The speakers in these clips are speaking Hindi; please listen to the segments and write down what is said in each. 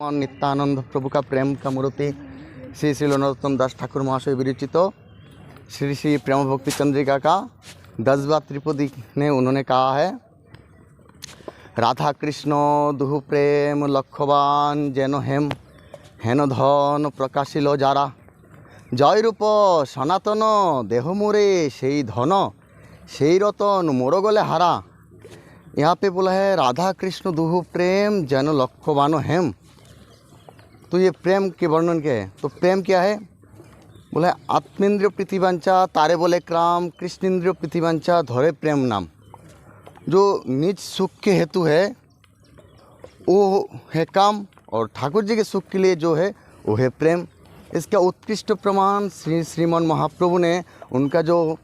और नित्यानंद प्रभु का प्रेम का मूर्ति श्री श्री नरोत्तम दास ठाकुर महाशय विरचित श्री श्री प्रेम भक्ति चंद्रिका का 10वां त्रिपदी ने उन्होंने कहा है, राधा कृष्ण दुहु प्रेम लक्ष्यवान जेन हेम हेन धन प्रकाशिल जारा जय रूप सनातन देह मोरे से धन से रतन मोर गले हारा। यहाँ पे बोला है राधा कृष्ण दुहु प्रेम जन लक्ष्यवान हेम। तो ये प्रेम के वर्णन क्या है? तो प्रेम क्या है? बोला आत्मेंद्रिय प्रीतिवंचा तारे बोले क्राम कृष्णेंद्रिय प्रीतिवंचा धरे प्रेम नाम। जो निज सुख के हेतु है वो है काम, और ठाकुर जी के सुख के लिए जो है वो है प्रेम। इसका उत्कृष्ट प्रमाण श्रीमन महाप्रभु ने उनका जो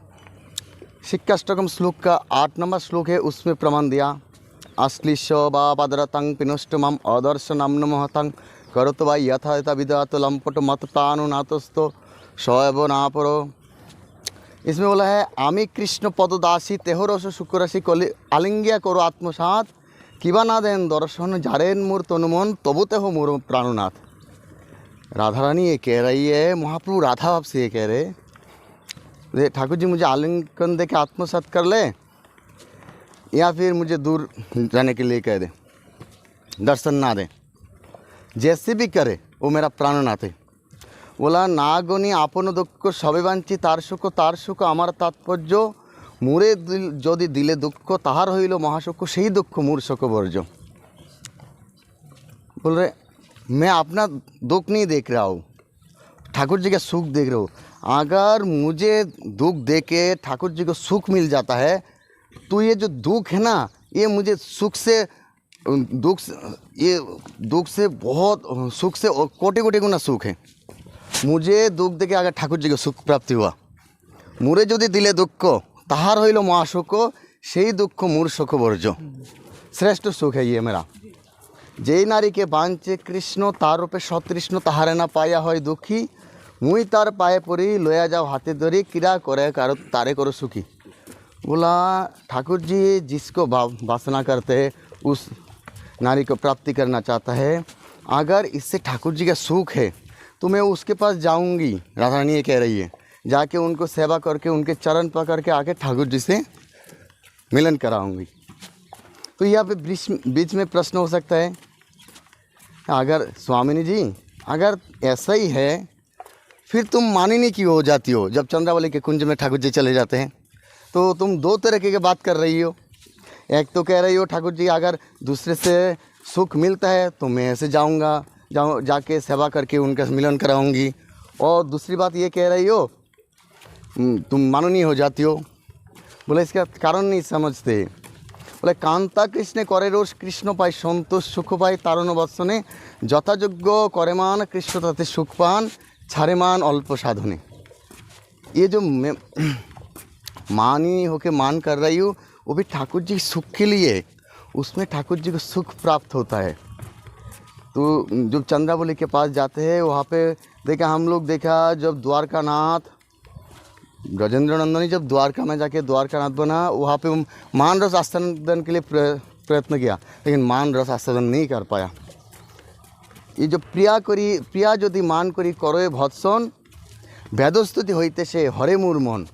शिक्षाष्टकम श्लोक का 8 नंबर श्लोक है उसमें प्रमाण दिया। अश्लीष बा पदरतंग पिनष्ट मम अदर्श नाम महतंग करत बा यथा यथा विदात लंपट मत प्राणु नातस्तो सएव ना परो। इसमें बोला है आमी कृष्ण पददासी तेहरस शुक्रराशि कलि आलिंगिया करो आत्मसात किबा ना देन दर्शन जारेन मोर तनुमन तबु तेह मोर प्राणुनाथ। राधा रानी ये कह रही है, महाप्रभु राधा बाप से ये कह रहे ठाकुर जी मुझे आलिंगन दे के आत्मसात कर ले या फिर मुझे दूर जाने के लिए कह दे, दर्शन ना दे, जैसे भी करे वो मेरा प्राणनाथ है। बोला नागनी आपन दुख सबे बांची तार सुख आमार तात्पर्य मोरे यदि दिले दुख ताहार हईल महासुख से ही दुख मोर सुख वर्ज। बोल रहे मैं अपना दुख नहीं देख रहा हूँ, ठाकुर जी का सुख देख रहा हूँ। अगर मुझे दुख दे के ठाकुर जी को सुख मिल जाता है तो ये जो दुख है ना ये मुझे सुख से बहुत सुख से कोटि कोटि गुना सुख है। मुझे दुख देके अगर ठाकुर जी को सुख प्राप्ति हुआ मोरे यदि दिले दुख ताहार हईल महासुख से ही दुख मोर सुख वर्ज। श्रेष्ठ सुख है ये मेरा। जेई नारी के बांचे कृष्ण तार रूपे सतृष्ण ताहारे ना पाया है दुखी मुई तार पाए पड़ी लया जाओ हाथे धरी किरा करे तारे करो सुखी। बोला ठाकुर जी जिसको वासना करते हैं उस नारी को प्राप्ति करना चाहता है, अगर इससे ठाकुर जी का सुख है तो मैं उसके पास जाऊंगी। राधा रानी ये कह रही है, जाके उनको सेवा करके उनके चरण पकड़ के आके ठाकुर जी से मिलन कराऊंगी। तो यहाँ पे बीच में प्रश्न हो सकता है, अगर स्वामिनी जी अगर ऐसा ही है फिर तुम मानिनी क्यों हो जाती हो? जब चंद्रावली के कुंज में ठाकुर जी चले जाते हैं तो तुम दो तरीके की बात कर रही हो। एक तो कह रही हो ठाकुर जी अगर दूसरे से सुख मिलता है तो मैं ऐसे जाके सेवा करके उनका मिलन कराऊंगी, और दूसरी बात ये कह रही हो तुम माननीय हो जाती हो। बोले इसका कारण नहीं समझते। बोले कांता कृष्ण करे रोष कृष्ण पाए संतोष सुख पाए तारण बत्सने যথাযোগ্য करे मान कृष्ण ताते सुख पान छारे मान अल्प साधने। ये जो मैं मानी होके मान कर रही हूँ वो भी ठाकुर जी सुख के लिए, उसमें ठाकुर जी को सुख प्राप्त होता है। तो जब चंद्रावली के पास जाते हैं वहाँ पे हम लोग देखा जब द्वारकानाथ गजेंद्र नंदनी जब द्वारका में जाके द्वारकानाथ बना वहाँ पे मान रस आस्वादन के लिए प्रयत्न किया, लेकिन मान रस आस्वादन नहीं कर पाया। ये जो प्रिया यदि मान करी करे भत्सन वेदस्तुति होते से हरे मूर मन।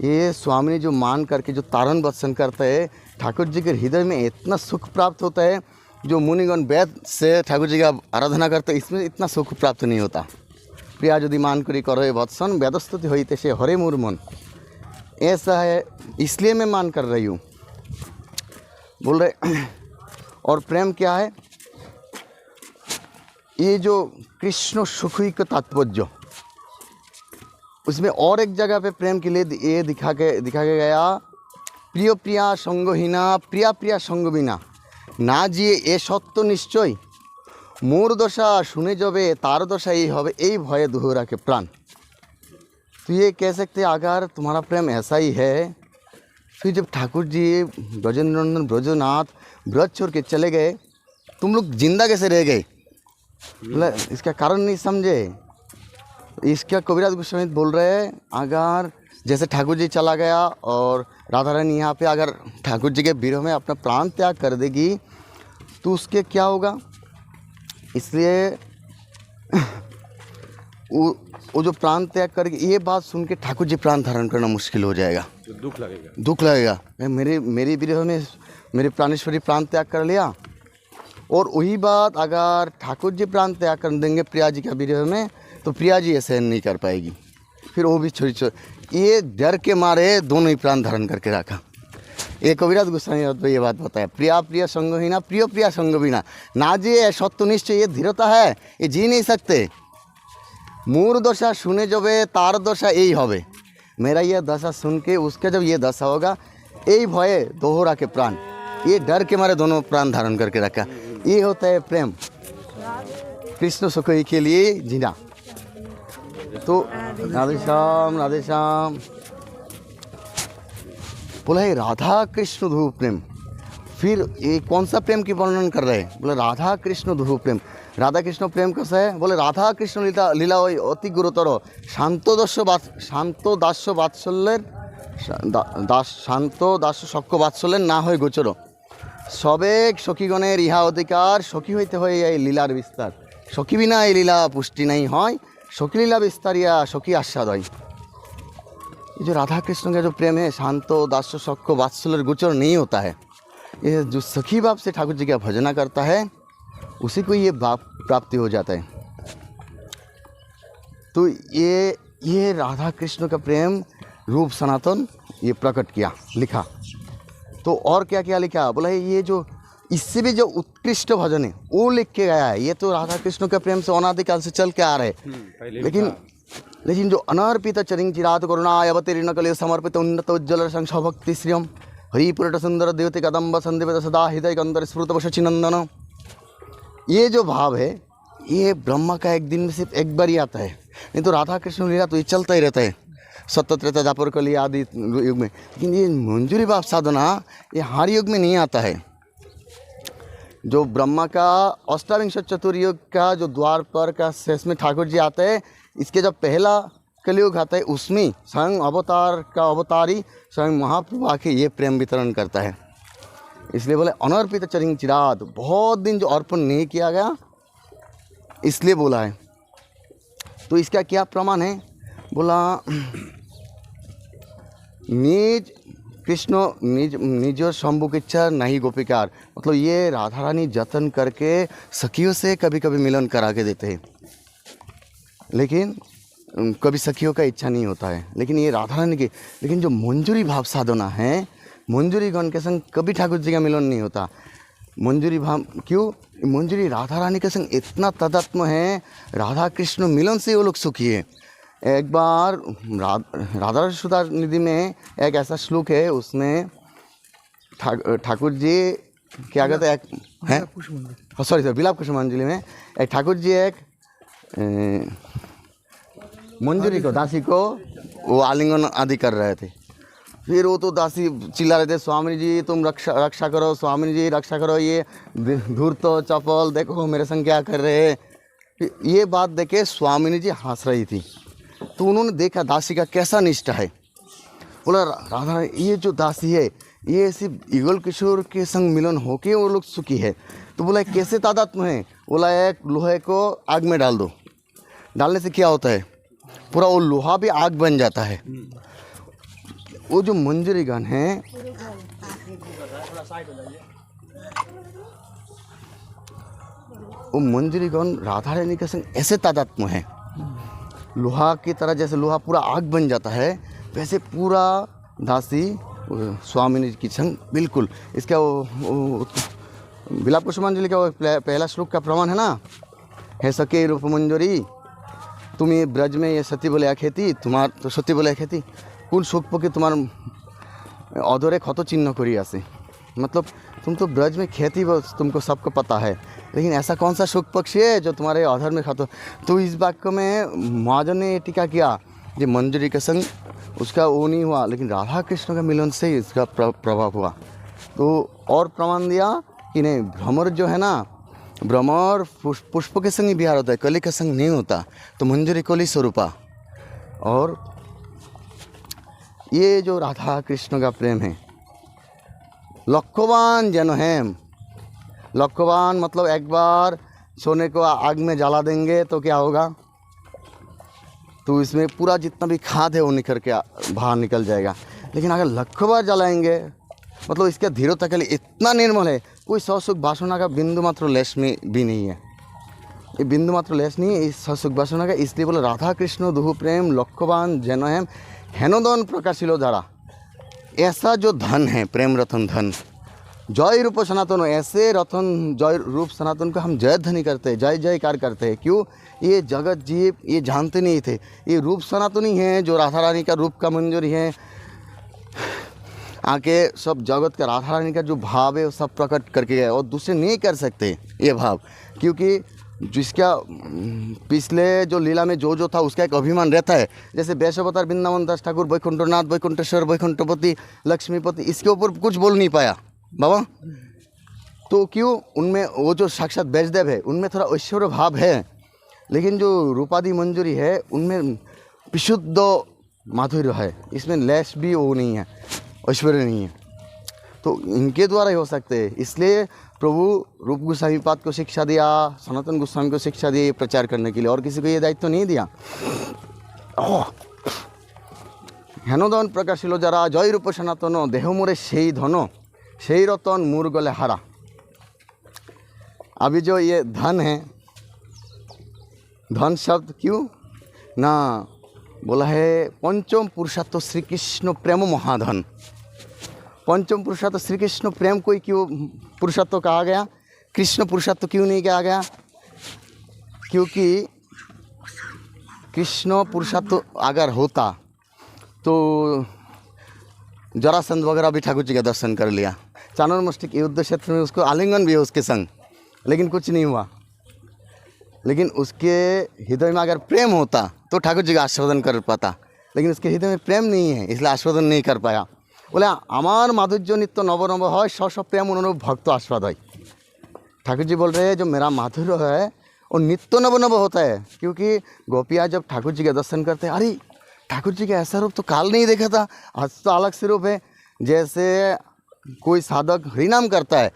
ये स्वामी जो मान करके जो तारण वत्सन करता है ठाकुर जी के हृदय में इतना सुख प्राप्त होता है। जो मुनिगण वेद से ठाकुर जी का आराधना करते हैं इसमें इतना सुख प्राप्त नहीं होता। प्रिया यदि मान करी करे वत्सन वेदस्तुति होते से हरे मूर मन, ऐसा है इसलिए मैं मान कर रही हूँ। बोल रहे और प्रेम क्या है? ये जो कृष्ण सुखी का तात्पर्य उसमें और एक जगह पे प्रेम के लिए ये दिखा के गया, प्रिय प्रिया संगहीना प्रिया प्रिया संग बिना ना जिए ए सत्य निश्चय मोर दशा सुने जबे तार दशा ये होवे ए भये दुहरा के प्राण। तो ये कह सकते हैं अगर तुम्हारा प्रेम ऐसा ही है फिर जब ठाकुर जी ब्रजेंद्र नंदन ब्रजनाथ ब्रज छोड़ के चले गए तुम लोग जिंदा कैसे रह गए? इसका कारण नहीं समझे। इसका कबीरदास गोस्वामी बोल रहे हैं अगर जैसे ठाकुर जी चला गया और राधा रानी यहाँ पे अगर ठाकुर जी के विरह में अपना प्राण त्याग कर देगी तो उसके क्या होगा? इसलिए वो जो प्राण त्याग करके, ये बात सुन के ठाकुर जी प्राण धारण करना मुश्किल हो जाएगा, तो दुख लगेगा। मेरे विरह में मेरे प्राणेश्वरी प्राण त्याग कर लिया, और वही बात अगर ठाकुर जी प्राण त्याग कर देंगे प्रिया जी का विरह में, तो प्रिया जी ये सहन नहीं कर पाएगी, फिर वो भी छोटी ये डर के मारे दोनों ही प्राण धारण करके रखा। ये कविराज गोस्वामी तो ये बात बताया, प्रिया प्रिय संग ही ना, प्रिय प्रिया संग भी ना जी सत्यनिष्ठ ये धीरता है, ये जी नहीं सकते। मूर दशा सुने जब तार दशा यही होवे, मेरा ये दशा सुन के उसके जब ये दशा होगा, यही भये दोहरा के प्राण, ये डर के मारे दोनों प्राण धारण करके रखा। ये होता है प्रेम, कृष्ण सुख के लिए जीना। तो राधे श्याम बोला है राधा कृष्ण ध्रुव प्रेम। फिर ये कौन सा प्रेम की वर्णन कर रहे हैं? बोले राधा कृष्ण ध्रुव प्रेम। राधा कृष्ण प्रेम कैसा है? बोले राधा कृष्ण लीला अति गुरुतर, शांत दास्य बात्सल्যের শান্ত দাস্য সখ্য বাৎসল্যের না হয় গোচর, সবেক সখীগণের ইহা অধিকার, সখী হইতে হয় এই লীলার বিস্তার, সখী বিনা এই লীলা পুষ্টি নাই হয়, সখী লীला विस्तारिया सखी आस्वाद হয়। ये जो राधा कृष्ण का जो प्रेम है शांतो दास्य सख्य वात्सल्य गोचर नहीं होता है। ये जो सखी भाव से ठाकुर जी का भजना करता है उसी को ये भाव प्राप्ति हो जाता है। तो ये राधा कृष्ण का प्रेम रूप सनातन ये प्रकट किया, लिखा। तो और क्या क्या लिखा? बोला ये जो इससे भी जो उत्कृष्ट भजन है वो लिख के गया है। ये तो राधा कृष्ण का प्रेम से अनादिकाल से चल के आ रहे, लेकिन जो अनर्पित चरिंग चिरात करुणाय अवतीर्ण कले समर्पित उन्नत उज्ज्वल संश भक्ति श्रियम हरिपुरट सुंदर देवते कदम्ब संदेवत सदा हृदय कंदर स्फुरत शचि नंदन, ये जो भाव है ये ब्रह्मा का एक दिन में सिर्फ एक बार ही आता है, नहीं तो राधा कृष्ण लीला तो ये चलता ही रहता है सत्य त्रेता द्वापर कली आदि युग में। लेकिन ये मंजूरी भाव साधना ये हर युग में नहीं आता है। जो ब्रह्मा का अष्टाविंश चतुर्युग का जो द्वार पर का शेष में ठाकुर जी आते हैं, इसके जब पहला कलयुग आता है उसमें स्वयं अवतार का अवतारी स्वयं महाप्रभु आके ये प्रेम वितरण करता है। इसलिए बोले अनर्पित चरिंग चिरात, बहुत दिन जो अर्पण नहीं किया गया इसलिए बोला है। तो इसका क्या प्रमाण है? बोला निज कृष्ण निज शंभुक इच्छा नहीं गोपिकार, मतलब ये राधा रानी जतन करके सखियों से कभी कभी मिलन करा के देते हैं, लेकिन कभी सखियों का इच्छा नहीं होता है। लेकिन ये राधा रानी की, लेकिन जो मंजूरी भाव साधना है, मंजूरी गण के संग कभी ठाकुर जी का मिलन नहीं होता। मंजूरी भाव क्यों? मंजूरी राधा रानी के संग इतना तदात्म है, राधा कृष्ण मिलन से वो लोग सुखी है। एक बार राधा सुधा निधि में एक ऐसा श्लोक है, उसमें ठाकुर जी क्या कहते हैं, सॉरी विलाप कुसुमांजलि में एक ठाकुर जी एक मंजूरी को दासी को वो आलिंगन आदि कर रहे थे। फिर वो तो दासी चिल्ला रहे थे, स्वामी जी तुम रक्षा करो, स्वामी जी रक्षा करो, ये धूर्त चपल देखो मेरे संग क्या कर रहे हैं। ये बात देखे स्वामी जी हंस रही थी, तो उन्होंने देखा दासी का कैसा निष्ठा है। बोला राधा ये जो दासी है ये सिर्फ युगल किशोर के संग मिलन होके वो लोग सुखी है। तो बोला कैसे तादात्म्य है? बोला एक लोहे को आग में डाल दो, डालने से क्या होता है? पूरा वो लोहा भी आग बन जाता है। वो जो मंजरी गण है वो मंजरी गण राधा रानी के संग ऐसे तादात्म्य है, लोहा की तरह, जैसे लोहा पूरा आग बन जाता है वैसे पूरा दासी स्वामी की संग बिल्कुल। इसका वो विलाप कुसुमांजलि का वो पहला श्लोक का प्रमाण है ना, है सके रूप मंजरी तुम ये ब्रज में ये सती बोले खेती तुम्हार तो सती बोले खेती कुल शोक पके तुम्हार अधरे क्षत चिन्ह करी आसे, मतलब तुम तो ब्रज में खेती बस तुमको सबको पता है, लेकिन ऐसा कौन सा शोक पक्षी है जो तुम्हारे अधर में खातो। तो इस वाक्य में महाजन ने टीका किया कि मंजरी के संग उसका वो नहीं हुआ, लेकिन राधा कृष्ण का मिलन से ही इसका प्रभाव हुआ। तो और प्रमाण दिया कि नहीं, भ्रमर जो है ना, भ्रमर पुष्प के संग ही बिहार होता है, कली के संग नहीं होता। तो मंजरी कली स्वरूपा। और ये जो राधा कृष्ण का प्रेम है लक्ष्यवान जन है, लक्ष्यवान मतलब एक बार सोने को आग में जला देंगे तो क्या होगा, तो इसमें पूरा जितना भी खाद है वो निकल के बाहर निकल जाएगा। लेकिन अगर लाखों बार जलाएंगे, मतलब इसका धीरता के लिए इतना निर्मल है, कोई सौसुख वासना का बिंदु मात्र लेश में भी नहीं है। ये बिंदु मात्र लेश नहीं है इस सौसुख वासना का। इसलिए बोले राधा कृष्ण दुहु प्रेम लक्ष्यवान जन हेम हेनोदन प्रकाशिलो धारा। ऐसा जो धन है प्रेम रतन धन, जय रूप सनातन, ऐसे रतन जय रूप सनातन को हम जय ध्वनि करते हैं, जय जयकार करते हैं। क्यों? ये जगत जीव ये जानते नहीं थे ये रूप सनातनी है, जो राधा रानी का रूप का मंजूरी है, आके सब जगत का राधा रानी का जो भाव है वो सब प्रकट करके गए, और दूसरे नहीं कर सकते ये भाव। क्योंकि जिसका पिछले जो लीला में जो था उसका एक अभिमान रहता है। जैसे वैश्वअवतार वृंदावन दास ठाकुर, वैकुंठनाथ, वैकुंठेश्वर, वैकुंठपति, लक्ष्मीपति, इसके ऊपर कुछ बोल नहीं पाया बाबा। तो क्यों? उनमें वो जो साक्षात वैष्णव है उनमें थोड़ा ऐश्वर्य भाव है, लेकिन जो रूपादि मंजूरी है उनमें विशुद्ध माधुर्य है, इसमें लेश भी वो नहीं है, ऐश्वर्य नहीं है। तो इनके द्वारा ही हो सकते हैं। इसलिए प्रभु रूप गोस्वामी पाद को शिक्षा दिया, सनातन गोस्वामी को शिक्षा दी ये प्रचार करने के लिए, और किसी को ये दायित्व नहीं दिया। हेनोदन प्रकाशिलो जरा जय रूप सनातन देह मोरे সেই धनो সেই रतन मूर गले हारा। अभी जो ये धन है, धन शब्द क्यों ना बोला है, पंचम पुरुषार्थ श्री कृष्ण प्रेम महाधन। पंचम पुरुषार्थ श्री कृष्ण प्रेम को क्यों पुरुषार्थ कहा गया, कृष्ण पुरुषार्थ क्यों नहीं कहा गया? क्योंकि कृष्ण पुरुषार्थ अगर होता तो जरासंध वगैरह भी ठाकुर जी का दर्शन कर लिया, चाणूर के युद्ध क्षेत्र में उसको आलिंगन भी है उसके संग, लेकिन कुछ नहीं हुआ। लेकिन उसके हृदय में अगर प्रेम होता तो ठाकुर जी का आस्वादन कर पाता, लेकिन उसके हृदय में प्रेम नहीं है इसलिए आस्वादन नहीं कर पाया। बोले आमार माधुर्य नित्य नव नव है स्व स्व प्रेम अनुरूप भक्त आस्वाद है। ठाकुर जी बोल रहे हैं जो मेरा माधुर्य है वो नित्य नव नव होता है। क्योंकि गोपियाँ जब ठाकुर जी का दर्शन करते हैं, अरे ठाकुर जी का ऐसा रूप तो काल नहीं देखा था, आज तो अलग से रूप है। जैसे कोई साधक हरिनाम करता है,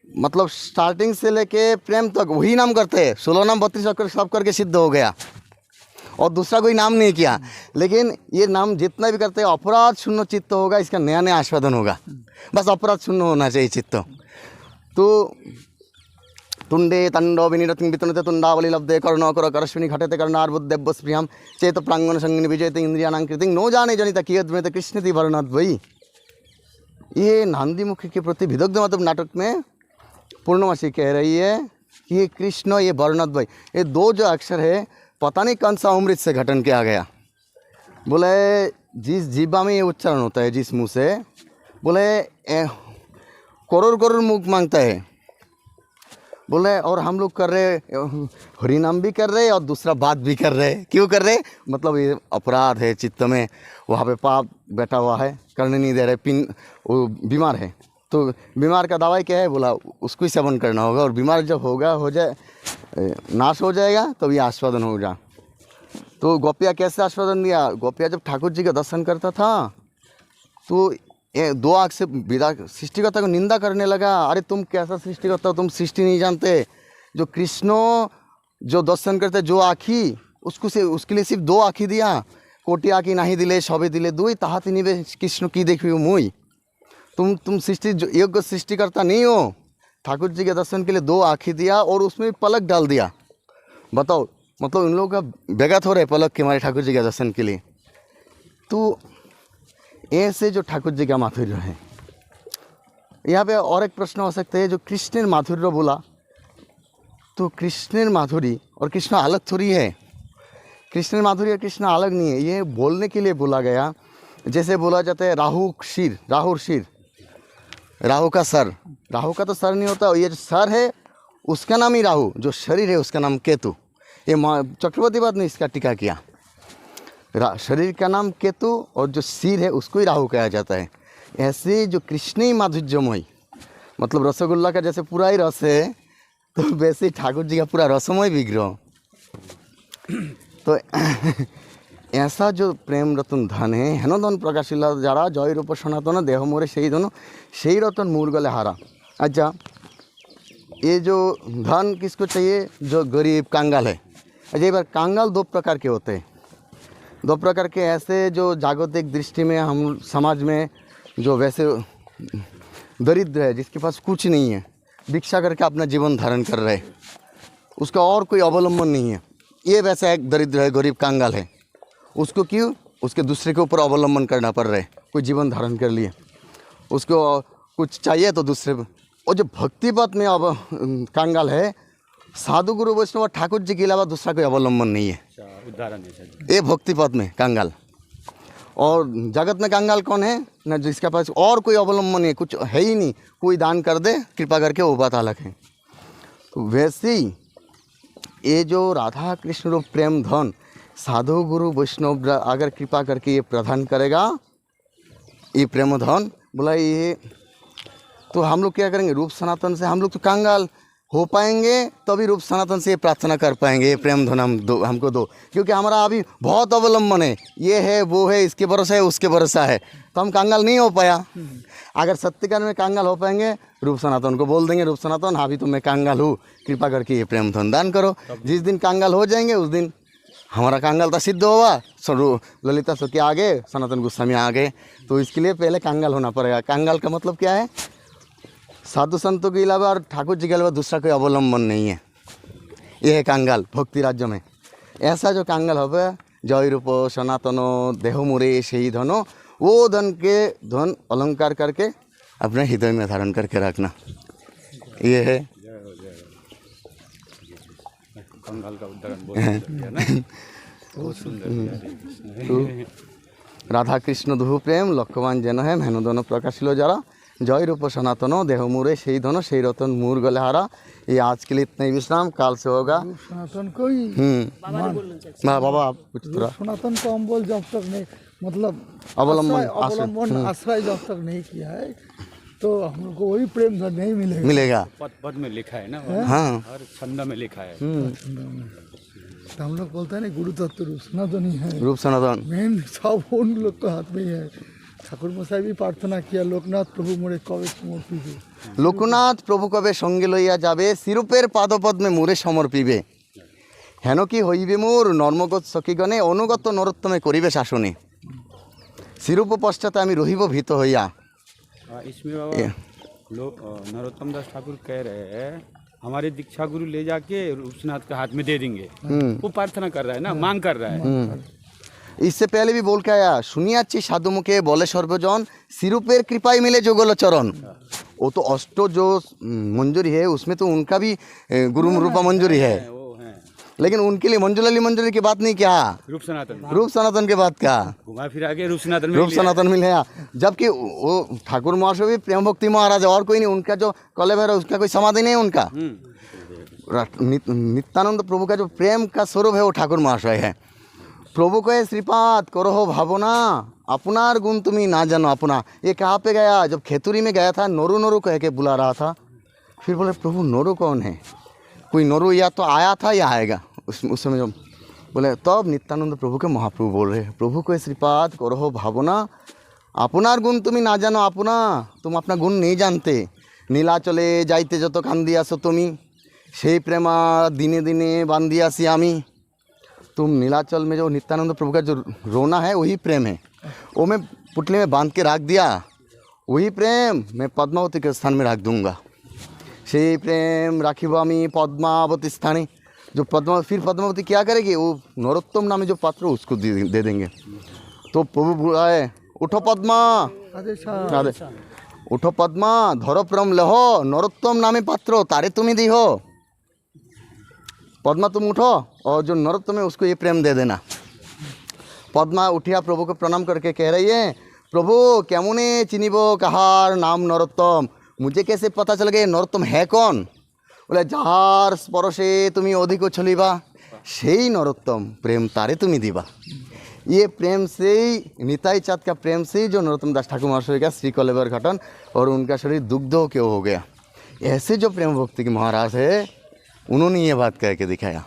मतलब स्टार्टिंग से लेके प्रेम तक वही नाम करते हैं, 16 नाम 32 अक्षर सब करके सिद्ध हो गया और दूसरा कोई नाम नहीं किया। लेकिन ये नाम जितना भी करते हैं अपराध शून्य चित्त होगा, इसका नया नया आस्वादन होगा, बस अपराध शून्य होना चाहिए चित्त। तो तुंडे तंडो विनिरतिं वितनुते तुंडावली लब्धे कर्ण कर करश्विनी घटते कर्णार्बुद्देव स्प्रियम चेत प्रांगण संगिनी विजयते इंद्रियानां कृतिं नो जाने जनिता कियद्मेत कृष्णति वर्णत वही। ये नांदी मुखी के प्रति विदग्ध मतलब नाटक में पूर्णमासी कह रही है कि ये कृष्ण ये वर्णत भाई, ये दो जो अक्षर है पता नहीं कौन सा अमृत से घटन किया गया। बोले जिस जीवा में ये उच्चारण होता है जिस मुँह से, बोले करोड़ करोड़ मुख मांगता है। बोले और हम लोग कर रहे हरि नाम भी कर रहे और दूसरा बात भी कर रहे। क्यों कर रहे? मतलब ये अपराध है चित्त में, वहाँ पे पाप बैठा हुआ है, करने नहीं दे रहे, पिन वो बीमार है। तो बीमार का दवाई क्या है? बोला उसको ही सेवन करना होगा, और बीमार जब होगा हो जाए नाश हो जाएगा तब ये आस्वादन होगा। तो गोपिया कैसे आस्वादन दिया? गोपिया जब ठाकुर जी का दर्शन करता था तो ये दो आँख से विदा सृष्टिकर्ता को निंदा करने लगा। अरे तुम कैसा सृष्टिकर्ता हो, तुम सृष्टि नहीं जानते। जो कृष्ण जो दर्शन करते जो आँखी उसको से उसके लिए सिर्फ दो आँखी दिया, कोटि आँखी नहीं दिले सबे दिले दुई ताहाती निवे कृष्ण की देखी मुई। तुम सृष्टि योग्य सृष्टिकर्ता नहीं हो। ठाकुर जी के दर्शन के लिए दो आँखी दिया और उसमें पलक डाल दिया। बताओ, मतलब इन लोगों का बेगत हो रहा है पलक के हमारे ठाकुर जी के दर्शन के लिए। तो ऐसे जो ठाकुर जी का माधुर्य है। यहाँ पे और एक प्रश्न हो सकता है, जो कृष्ण माधुर्य बोला तो कृष्ण माधुरी और कृष्ण अलग थोड़ी है। कृष्ण माधुरी और कृष्ण अलग नहीं है, ये बोलने के लिए बोला गया। जैसे बोला जाता है राहु शिर, राहुर शिर, राहु का सर। राहु का तो सर नहीं होता, ये जो सर है उसका नाम ही राहु, जो शरीर है उसका नाम केतु। ये चक्रवर्ती बाद ने इसका टीका किया। शरीर का नाम केतु और जो सिर है उसको ही राहु कहा जाता है। ऐसे जो कृष्ण ही माधुर्यमय, मतलब रसगुल्ला का जैसे पूरा ही रस है, तो वैसे ही ठाकुर जी का पूरा रसमय विग्रह। तो ऐसा जो प्रेम रतन धन है, हेनोदन प्रकाशिला जारा जय रूप सनातन देह मोरे সেই ধন সেই রতন মূল গলে হারা। अच्छा, ये जो धन किसको चाहिए? जो गरीब कांगाल है। अच्छा, एक बार कांगाल दो प्रकार के होते हैं, दो प्रकार के ऐसे जो जागतिक दृष्टि में हम समाज में जो वैसे दरिद्र है, जिसके पास कुछ नहीं है, भिक्षा करके अपना जीवन धारण कर रहे, उसका और कोई अवलंबन नहीं है, ये वैसा एक दरिद्र है, गरीब कांगाल है। उसको क्यों? उसके दूसरे के ऊपर अवलंबन करना पड़ रहा है, कोई जीवन धारण कर लिए, उसको कुछ चाहिए तो दूसरे। और जो भक्ति पथ में अब कांगाल है, साधु गुरु वैष्णव ठाकुर जी के अलावा दूसरा कोई अवलंबन नहीं है, उदाहरण है ये भक्ति पथ में कांगाल। और जगत में कांगाल कौन है? ना जिसके पास और कोई अवलंबन नहीं, कुछ है ही नहीं, कोई दान कर दे कृपा करके, वो बात अलग है। तो वैसे ही ये जो राधा कृष्ण रूप प्रेम धन साधु गुरु वैष्णव अगर कृपा करके ये प्रदान करेगा, ये प्रेम धन बोला, ये तो हम लोग क्या करेंगे? रूप सनातन से हम लोग तो कांगाल हो पाएंगे, तभी रूप सनातन से ये प्रार्थना कर पाएंगे, ये प्रेम धन हमको दो, क्योंकि हमारा अभी बहुत अवलंबन है, ये है वो है, इसके भरोसा है उसके भरोसा है, तो हम कांगाल नहीं हो पाया। अगर सत्यकाल में कांगाल हो पाएंगे, रूप सनातन को बोल देंगे, रूप सनातन अभी तो मैं कांगाल हूँ, कृपा करके ये प्रेम धन दान करो। जिस दिन कांगाल हो जाएंगे उस दिन हमारा कांगाल तो सिद्ध होगा, ललिता सो के आगे, सनातन गोस्वामी आगे। तो इसके लिए पहले कांगाल होना पड़ेगा। कांगाल का मतलब क्या है? साधु संतों के अलावा और ठाकुर जी के अलावा दूसरा कोई अवलंबन नहीं है, ये है कांगाल भक्ति राज्य में। ऐसा जो कांगाल होगा, जय रूप सनातन देह मुरे सही धनो, वो धन के धन अलंकार करके अपने हृदय में धारण करके रखना, ये है कांगाल का उदाहरण। बहुत सुंदर। राधा कृष्ण दुहु प्रेम लक्ष्यवान जन है मेहन दोनों प्रकाशिलो जरा, जय रूप सनातन देह मुरे सही धनो सही रतन मूर गले हारा। ये आज के लिए इतना ही विश्राम, काल से होगा सनातन को ही बाबा आप कुछ थोड़ा सनातन को हम बोल जब तक नहीं, मतलब अवलंबन आश्रय जब तक नहीं किया है तो हम लोग को वही प्रेम धन नहीं मिलेगा। पद पद में लिखा है ना, हाँ, हर छंद में लिखा है। तो हम लोग बोलते हैं ना गुरु तत्व रूप सनातन ही है, रूप सनातन मेन सब उन लोग के हाथ में ही है। ठाकुर मशाई भी प्रार्थना किया, लोकनाथ प्रभु मोरे कवे समर्पिबे, लोकनाथ प्रभु कবে সঙ্গে লইয়া যাবে, শিরূপের পাদপদ্মে মোরে সমর্পিবে, হেন কি হইবে মোর নর্মগত সখীগণে, অনুগত নরোত্তমে করিবে শাসনে, শিরূপ পশ্চাতে আমি রহিব ভীত হইয়া। इसमें बाबा लोग नरोत्तम दास ठाकुर कह रहे हैं हमारे दीक्षा गुरु ले जाके रूपनाथ के हाथ में दे देंगे। वो प्रार्थना कर रहा है ना, मांग कर रहा है। इससे पहले भी बोल के आया, सुनियाची साधु मुखे बोले सर्वजन, सिरूपेर कृपाई मिले जोगल चरण। वो तो अष्टो जो मंजूरी है उसमें तो उनका भी गुरु रूपा मंजूरी है, लेकिन उनके लिए मंजूरी मंजूरी की बात नहीं, क्या रूप सनातन के बात क्या घुमा फिरा के रूप सनातन मिल गया। जबकि वो ठाकुर महाशय भी प्रेम भक्ति महाराज है, और कोई नहीं। उनका जो कलेवर है उसका कोई समाधि नहीं है उनका। नित्यानंद प्रभु का जो प्रेम का स्वरूप है वो ठाकुर महाशय है। प्रभु को श्रीपाद करो हो भावना, अपनार गुण तुम्हें ना जानो अपना। ये कहाँ पे गया? जब खेतुरी में गया था, नोरू नोरू कह के बुला रहा था। फिर बोले प्रभु नोरू कौन है? कोई नोरू या तो आया था या आएगा उस समय। जब बोले तब नित्यानंद प्रभु के महाप्रभु बोल रहे, प्रभु को श्रीपाद करो हो भावना, अपनार गुण तुम्हें ना जानो अपना। तुम अपना गुण नहीं जानते। नीलाचले जाइते जत कांदी आसो तुमी, সেই प्रेमा दिने दिने बांधी आसी आमी। तुम नीलाचल में जो नित्यानंद प्रभु का जो रोना है वही प्रेम है, वो मैं पुतले में बांध के रख दिया। वही प्रेम मैं पद्मावती के स्थान में रख दूंगा। সেই प्रेम राखिब आमी पद्मावती स्थाने। जो फिर पद्मावती क्या करेगी? वो नरोत्तम नामे जो पात्र उसको दे देंगे। तो प्रभु बुलाए, उठो पद्मा, उठो पद्मा, धरो प्रेम लहो, नरोत्तम नामे पात्र तारे तुम्हें दी हो। पद्मा तुम उठो और जो नरोत्तम है उसको ये प्रेम दे देना। पद्मा उठिया प्रभु को प्रणाम करके कह रही है, प्रभु केमने चिनिबो कहार नाम नरोत्तम? मुझे कैसे पता चल गया नरोत्तम है कौन? बोले जार स्पर्शे तुम्हें अधिक छलिबा, সেই नरोत्तम प्रेम तारे तुम्हें दीबा। ये प्रेम से ही निताई चाँद का प्रेम से ही जो नरोत्तम दास ठाकुर महाशय का श्री कलेवर घटन और उनका शरीर दुग्ध क्यों हो गया। ऐसे जो प्रेम भक्ति के महाराज है उन्होंने ये बात कह के दिखाया।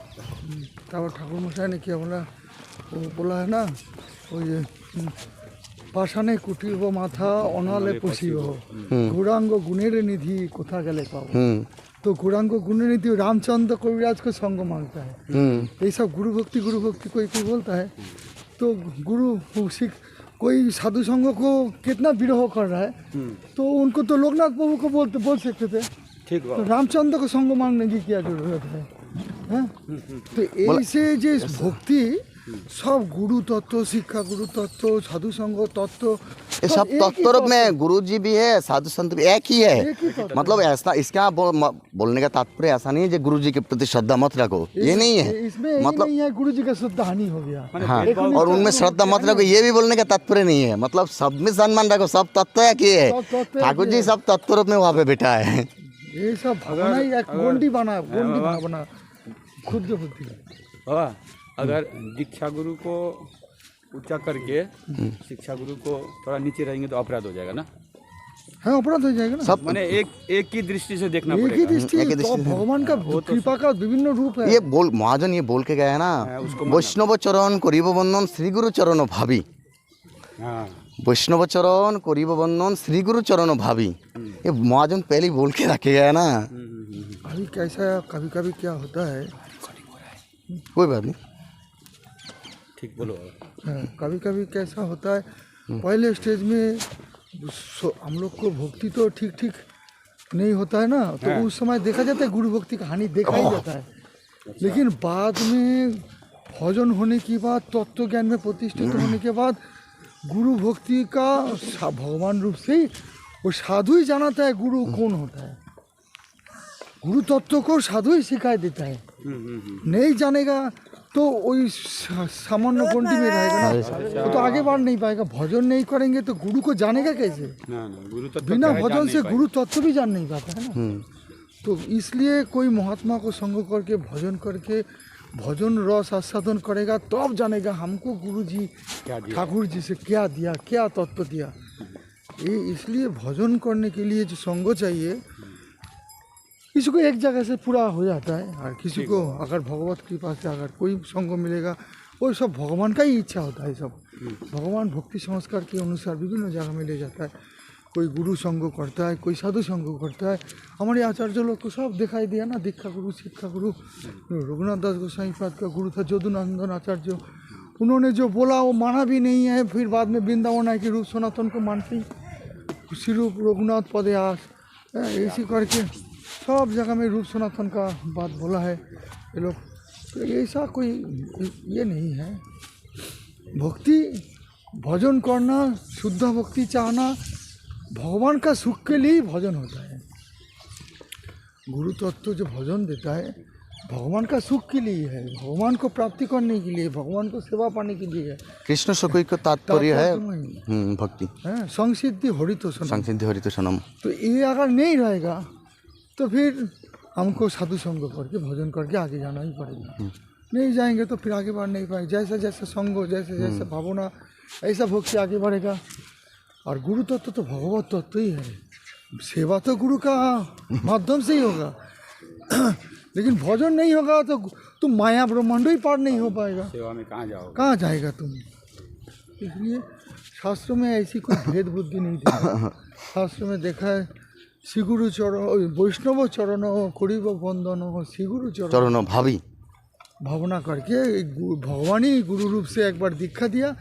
तब ठाकुर मशाई ने क्या बोला? वो बोला है ना, वो ये पाषाणे कुटिर माथा अनाले पशिब, गौरांग गुणेर निधि कोथा गेले पाओ। तो गौरांग गुणनीति रामचंद्र कविराज को संग मांगता है। ये सब गुरु भक्ति कोई कोई बोलता है। तो गुरु सिख कोई साधु संघ को कितना विरोह कर रहा है, तो उनको तो लोकनाथ प्रभु को बोल सकते थे। ठीक तो रामचंद्र को संग मांगने की क्या जरूरत है, हैं? तो ऐसे जो भक्ति सब गुरु तत्व, शिक्षा गुरु तत्व, साधु संघ तत्व, ये सब तत्व में गुरु जी भी है, साधु संत भी एक ही है। मतलब ऐसा इसका बोलने का तात्पर्य ऐसा नहीं है कि गुरु जी के प्रति श्रद्धा मत रखो, ये नहीं है। इसमें मतलब नहीं है गुरु जी का श्रद्धा हानि हो गया। हाँ, और उनमें श्रद्धा मत रखो ये भी बोलने का तात्पर्य नहीं है। मतलब सब में सम्मान रखो, सब तत्व है कि है ठाकुर जी सब तत्व रूप में वहाँ पे बैठा है। ये सब भावना ही एक गोंडी बना खुद जो होती है। बाबा अगर दीक्षा गुरु को ऊंचा करके शिक्षा गुरु को थोड़ा नीचे रहेंगे तो अपराध हो जाएगा ना। हाँ, अपराध हो जाएगा ना। सब माने एक ही दृष्टि से देखना एक ही पड़ेगा। दृष्टि तो भगवान का कृपा का विभिन्न रूप है। ये बोल महाजन ये बोल के गया है ना, वैष्णव चरण करीब बंधन श्री गुरु चरण भावी। हाँ, वैष्णव चरण करीब बंधन श्री गुरु चरण भावी, ये महाजन पहले ही बोल के रखे गया है ना। अभी कैसा कभी क्या होता है, कोई बात नहीं, ठीक बोलो। कभी कैसा होता है, पहले स्टेज में हम लोग को भक्ति तो ठीक नहीं होता है ना, तो उस समय देखा जाता है गुरु भक्ति का हानि देखा ही जाता है। लेकिन बाद में भजन होने के बाद, तत्व ज्ञान में प्रतिष्ठित होने के बाद गुरु भक्ति का भगवान रूप से ही वो साधु ही जानता है गुरु कौन होता है। गुरु तत्व को साधु ही सिखाई देता है। नहीं जानेगा तो वही सामान्य गंडी में रहेगा ना, तो आगे बढ़ नहीं पाएगा। भजन नहीं करेंगे तो गुरु को जानेगा कैसे? गुरु तत्व बिना भजन से गुरु तत्व भी जान नहीं पाता है ना। तो इसलिए कोई महात्मा को संग करके भजन रस आस्वादन करेगा तब जानेगा हमको गुरु जी ठाकुर जी से क्या दिया, क्या तत्व दिया। ये इसलिए भजन करने के लिए जो संग चाहिए, किसी को एक जगह से पूरा हो जाता है, और किसी को अगर भगवत कृपा से अगर कोई संग मिलेगा, वो सब भगवान का ही इच्छा होता है। सब भगवान भक्ति संस्कार के अनुसार विभिन्न जगह में ले जाता है। कोई गुरु संग करता है, कोई साधु संग करता है। हमारे आचार्य लोग को सब दिखाई दिया ना, दीक्षा गुरु, शिक्षा गुरु। रघुनाथ दास गोसाई पाद का गुरु था जदुनंदन आचार्य, उन्होंने जो बोला वो माना भी नहीं है। फिर बाद में वृंदावन आए कि रूप सनातन को मानते ही श्री रूप रघुनाथ पदयास ऐसी करके सब जगह में रूप सनातन का बात बोला है ये लोग। तो ऐसा कोई ये नहीं है। भक्ति भजन करना, शुद्ध भक्ति चाहना, भगवान का सुख के लिए भजन होता है। गुरु तत्व जो भजन देता है भगवान का सुख के लिए है, भगवान को प्राप्ति करने के लिए, भगवान को सेवा पाने के लिए है। कृष्ण सुखी का तात्पर्य है भक्ति, संसिद्धि हरितोषणम। संसिद्धि हरितोषणम। तो ये अगर नहीं रहेगा तो फिर हमको साधु संग करके भजन करके आगे जाना ही पड़ेगा। नहीं जाएंगे तो फिर आगे बढ़ नहीं पाएंगे। जैसे जैसे संग हो, जैसे जैसे भावना, ऐसा भक्ति आगे बढ़ेगा। और गुरु तत्व तो भगवत तत्व ही है। सेवा तो गुरु का माध्यम से ही होगा, लेकिन भजन नहीं होगा तो तुम माया ब्रह्मांड ही पार नहीं हो पाएगा। सेवा में कहाँ जाएगा तुम? इसलिए शास्त्र में ऐसी कोई भेद बुद्धि नहीं देखा। शास्त्र में देखा है श्री गुरु चरण वैष्णव चरण करीब बंधन श्री गुरु चरण भावी भावना करके भगवान ही गुरु रूप से एक बार दीक्षा दिया,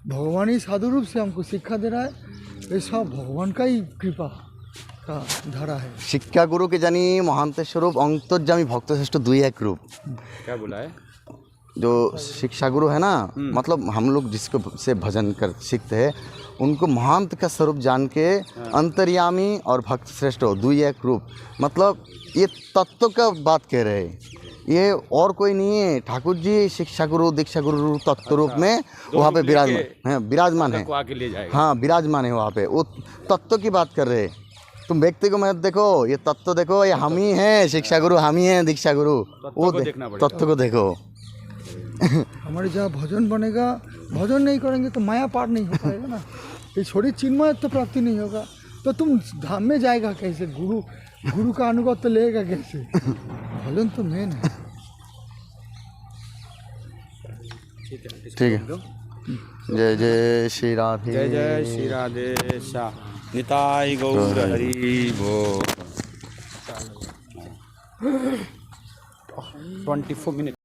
भगवान ही साधु रूप से हमको शिक्षा दे रहा है। ये सब भगवान का ही कृपा का धारा है। शिक्षा गुरु के जानी महांत स्वरूप अंतर्जामी भक्त श्रेष्ठ दुई एक रूप। क्या बोला है? जो शिक्षा गुरु है ना, मतलब हम लोग जिसको से भजन कर सीखते हैं उनको महंत का स्वरूप जान के अंतर्यामी और भक्त श्रेष्ठ दुई एक रूप, मतलब ये तत्व का बात कह रहे हैं। ये और कोई नहीं है, ठाकुर जी शिक्षा गुरु दीक्षा गुरु तत्व रूप में वहाँ पे विराजमान है। हाँ, विराजमान है वहाँ पे, वो तत्व की बात कर रहे हैं। तुम व्यक्ति को मत देखो, ये तत्व देखो, ये हम ही हैं, शिक्षा गुरु हम ही हैं, दीक्षा गुरु वो तत्व को देखो। हमारे जहाँ भजन बनेगा, भजन नहीं करेंगे तो माया पार नहीं हो पाएगा ना। ये छोटी चिन्मय तो प्राप्ति नहीं होगा तो तुम धाम में जाएगा कैसे? गुरु का अनुगत तो लेगा कैसे? भजन तो मेन है। ठीक है। जय जय श्री राधे, जय जय श्री राधे श्याम निताई गौर हरि बोल। 24 मिनट